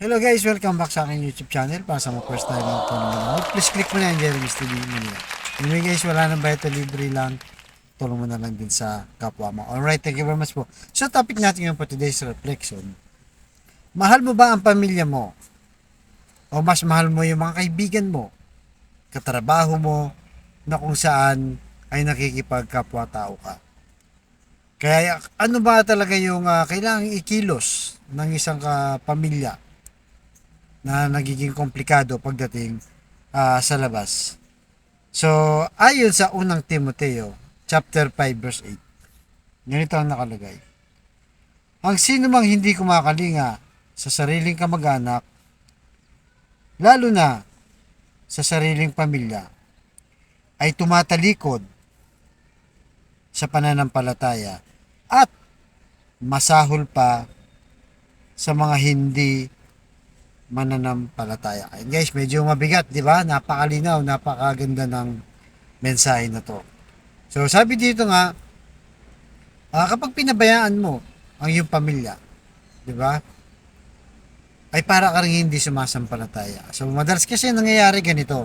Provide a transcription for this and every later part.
Hello guys, welcome back sa aking YouTube channel. Para sa mga first time mo po nanonood, please click mo na yung Jeremy's TV nila. Anyway guys, wala nang bayad, libre lang. Tulong mo na lang din sa kapwa mo. Alright, thank you very much po. So topic natin yung for today's reflection. Mahal mo ba ang pamilya mo? O mas mahal mo yung mga kaibigan mo? Katrabaho mo na kung saan ay nakikipagkapwa-tao ka? Kaya ano ba talaga yung kailangang ikilos ng isang pamilya na nagiging komplikado pagdating sa labas. So, ayon sa unang Timoteo, chapter 5, verse 8, ganito ang nakalagay. Ang sino mang hindi kumakalinga sa sariling kamag-anak, lalo na sa sariling pamilya, ay tumatalikod sa pananampalataya at masahol pa sa mga hindi mananampalataya. Ayun guys, medyo mabigat, di ba? Napakalinaw, napakaganda ng mensahe na to. So, sabi dito nga, kapag pinabayaan mo ang iyong pamilya, di ba? Ay para ka rin hindi sumasampalataya. So, madalas kasi nangyayari ganito.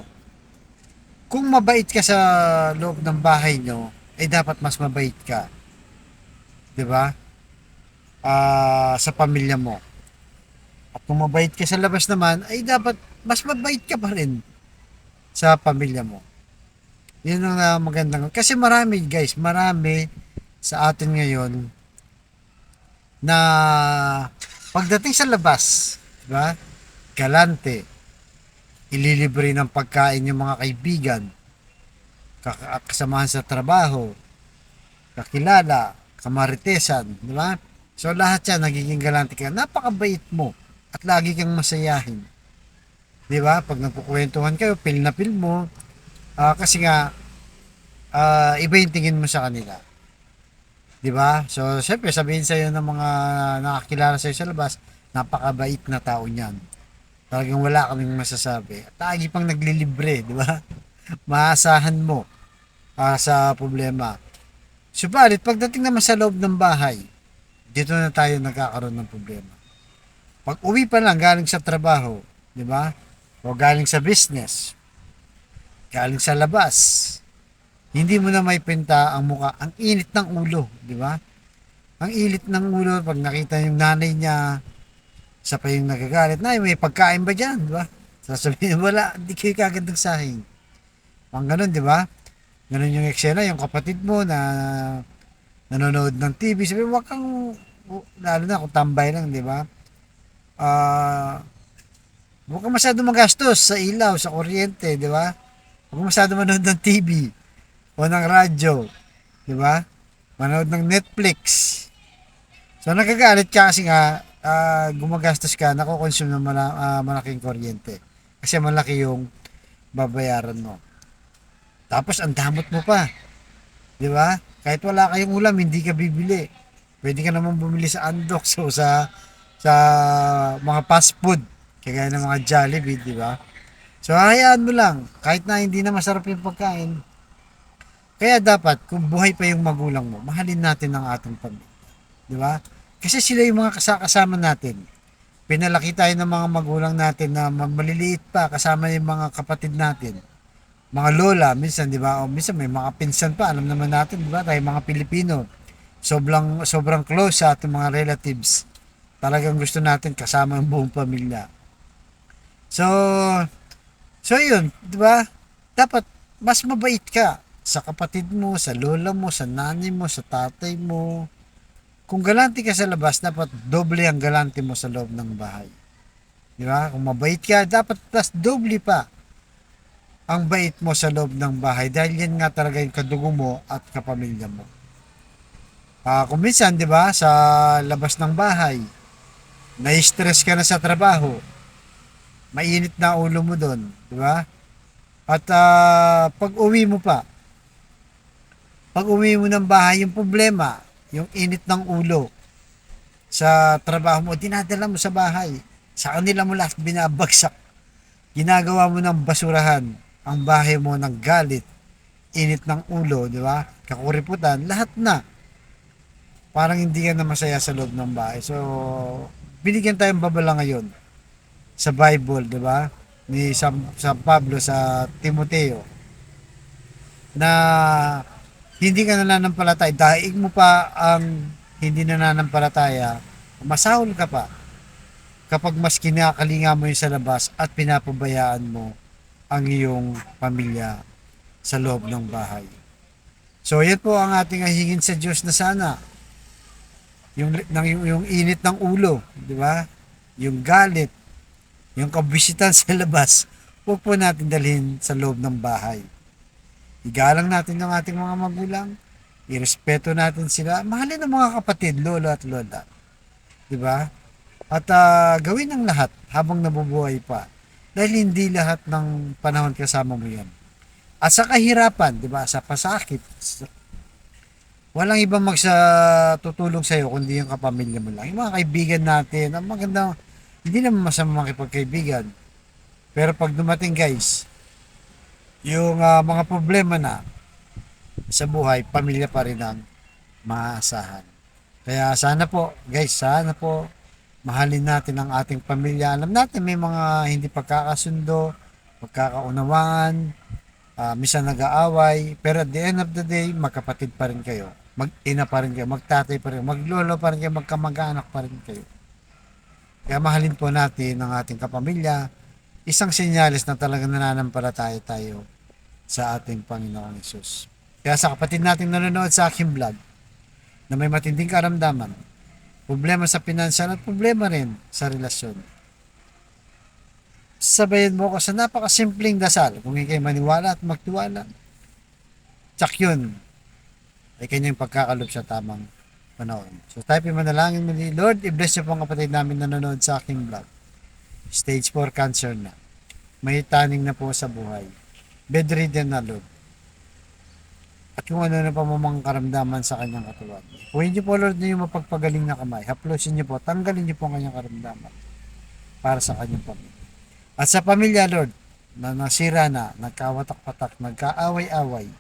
Kung mabait ka sa loob ng bahay nyo, ay dapat mas mabait ka. Di ba? Sa pamilya mo. At kung mabait ka sa labas naman, ay dapat mas mabait ka pa rin sa pamilya mo. Yun ang magandang. Kasi marami guys, marami sa atin ngayon na pagdating sa labas, di ba? Galante, ililibre ng pagkain yung mga kaibigan, kasamahan sa trabaho, kakilala, kamaritesan, di ba? So lahat yan nagiging galante ka. Napakabait mo at lagi kang masayahin. 'Di ba? Pag nagkukwentuhan kayo, feel na feel mo kasi nga iba yung tingin mo sa kanila. 'Di ba? So, syempre sabihin sa iyo ng mga nakakilala sa iyo sa labas, napakabait na tao niyan. Talagang wala kaming masasabi. At lagi pang naglilibre, 'di ba? Maasahan mo sa problema. Subalit, pagdating naman sa loob ng bahay, dito na tayo nagkakaroon ng problema. Pag uwi pa lang galing sa trabaho, di ba? O galing sa business, galing sa labas, hindi mo na may pinta ang muka, ang init ng ulo, di ba? Ang init ng ulo pag nakita yung nanay niya, sa pa yung nagagalit, na may pagkain ba dyan, di ba? Sasabihin, wala, hindi kayo kagad nagsahing. Pang ganun, di ba? Ganun yung eksena, yung kapatid mo na nanonood ng TV, sabi, wag kang, lalo na kung tambay lang, di ba? Huwag ka masyado magastos sa ilaw, sa kuryente, di ba? Huwag ka masyado manood ng TV o ng radyo, di ba? Manood ng Netflix. So nagagalit ka kasi nga gumagastos ka, nakokonsume ng malaking kuryente. Kasi malaki yung babayaran mo. Tapos ang damot mo pa, di ba? Kahit wala kayong ulam, hindi ka bibili. Pwede ka naman bumili sa Andox o sa mga fast food kagaya ng mga Jollibee, di ba? So hayaan mo lang kahit na hindi na masarap yung pagkain. Kaya dapat kung buhay pa yung magulang mo, mahalin natin ang ating pamilya, di ba? Kasi sila yung mga kasama natin. Pinalaki tayo ng mga magulang natin na maliliit pa kasama yung mga kapatid natin. Mga lola, minsan, di ba? O minsan may mga pinsan pa, alam naman natin, di ba? Tayo mga Pilipino, sobrang close sa ating mga relatives. Talagang gusto natin kasama ang buong pamilya. So, yun, di ba? Dapat mas mabait ka sa kapatid mo, sa lola mo, sa nanay mo, sa tatay mo. Kung galante ka sa labas, dapat doble ang galante mo sa loob ng bahay. Di ba? Kung mabait ka, dapat plus doble pa ang bait mo sa loob ng bahay dahil yan nga talaga yung kadugo mo at kapamilya mo. Kung minsan, di ba, sa labas ng bahay, na-stress ka na sa trabaho, mainit na ulo mo doon, di ba? At pag uwi mo ng bahay, yung problema, yung init ng ulo sa trabaho mo, dinadala mo sa bahay. Sa kanila mo lahat binabagsak. Ginagawa mo ng basurahan ang bahay mo ng galit, init ng ulo, di ba? Kakuriputan, lahat na. Parang hindi ka na masaya sa loob ng bahay. So, binigyan tayong babala ngayon sa Bible, di ba? Ni San Pablo sa Timoteo na hindi ka nananampalataya, daig mo pa ang hindi nananampalataya, masahol ka pa kapag mas kinakalinga mo yung sa labas at pinapabayaan mo ang iyong pamilya sa loob ng bahay. So, yan po ang ating hingin sa Diyos na sana yung init ng ulo, di ba? Yung galit, yung kabisitan sa labas, huwag po natin dalhin sa loob ng bahay. Igalang natin ang ating mga magulang, irespeto natin sila, mahalin ang mga kapatid, lolo at lola, di ba? At gawin ang lahat habang nabubuhay pa. Dahil hindi lahat ng panahon kasama mo yan. At sa kahirapan, di ba, sa pasakit, walang ibang tutulong sa'yo kundi yung kapamilya mo lang. Yung mga kaibigan natin, ang maganda, hindi naman masama makipagkaibigan. Pero pag dumating guys, yung mga problema na sa buhay, pamilya pa rin ang maaasahan. Kaya sana po, guys, sana po, mahalin natin ang ating pamilya. Alam natin may mga hindi pagkakasundo, pagkakaunawaan, minsan nag-aaway, pero at the end of the day, magkapatid pa rin kayo. Mag-ina pa rin kayo, magtatay pa rin, maglolo pa rin kayo, magkamag-anak pa rin kayo. Kaya mahalin po natin ang ating kapamilya. Isang senyales na talagang nananampalataya tayo sa ating Panginoong Hesus. Kaya sa kapatid nating nanonood sa aking vlog, na may matinding karamdaman, problema sa pinansyal at problema rin sa relasyon, sabayan mo ko sa napakasimpleng dasal. Kung ikay maniwala at magtiwala, tsak yun ay kanyang pagkakalob sa tamang panahon. So tayo manalangin mo ni Lord, i-bless niyo po ang kapatid namin na nanonood sa aking vlog. Stage 4 cancer na. May taning na po sa buhay. Bedridden na, Lord. At kung ano na pa mamang karamdaman sa kanyang katawan. Huwag niyo po, Lord, na yung mapagpagaling na kamay. Haplosin niyo po, tanggalin niyo po ang kanyang karamdaman para sa kanyang pamilya. At sa pamilya, Lord, na nasira na, nagkawatak-patak, nagkaaway-away,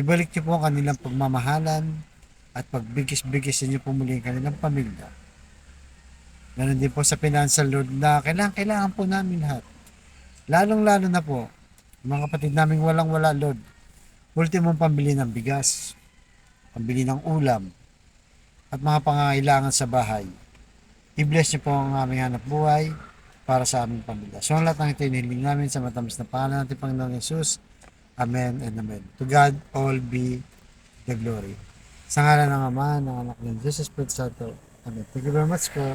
ibalik niyo po ang kanilang pagmamahalan at pagbigis-bigis niyo po muli ang kanilang pamilya. Ganon din po sa financial, Lord, na kailangan po namin lahat. Lalong-lalo na po, mga kapatid naming walang-wala, Lord, ultimong pambili ng bigas, pambili ng ulam, at mga pangangailangan sa bahay. I-bless niyo po ang aming hanap buhay para sa aming pamilya. So, ang lahat ng ito inihiling namin sa matamis na pangalan natin, Panginoong Yesus. Amen and Amen. To God all be the glory. Sa ngalan ng Ama, ng Anak ng Jesus Espiritu Santo. Amen. Thank you very much po.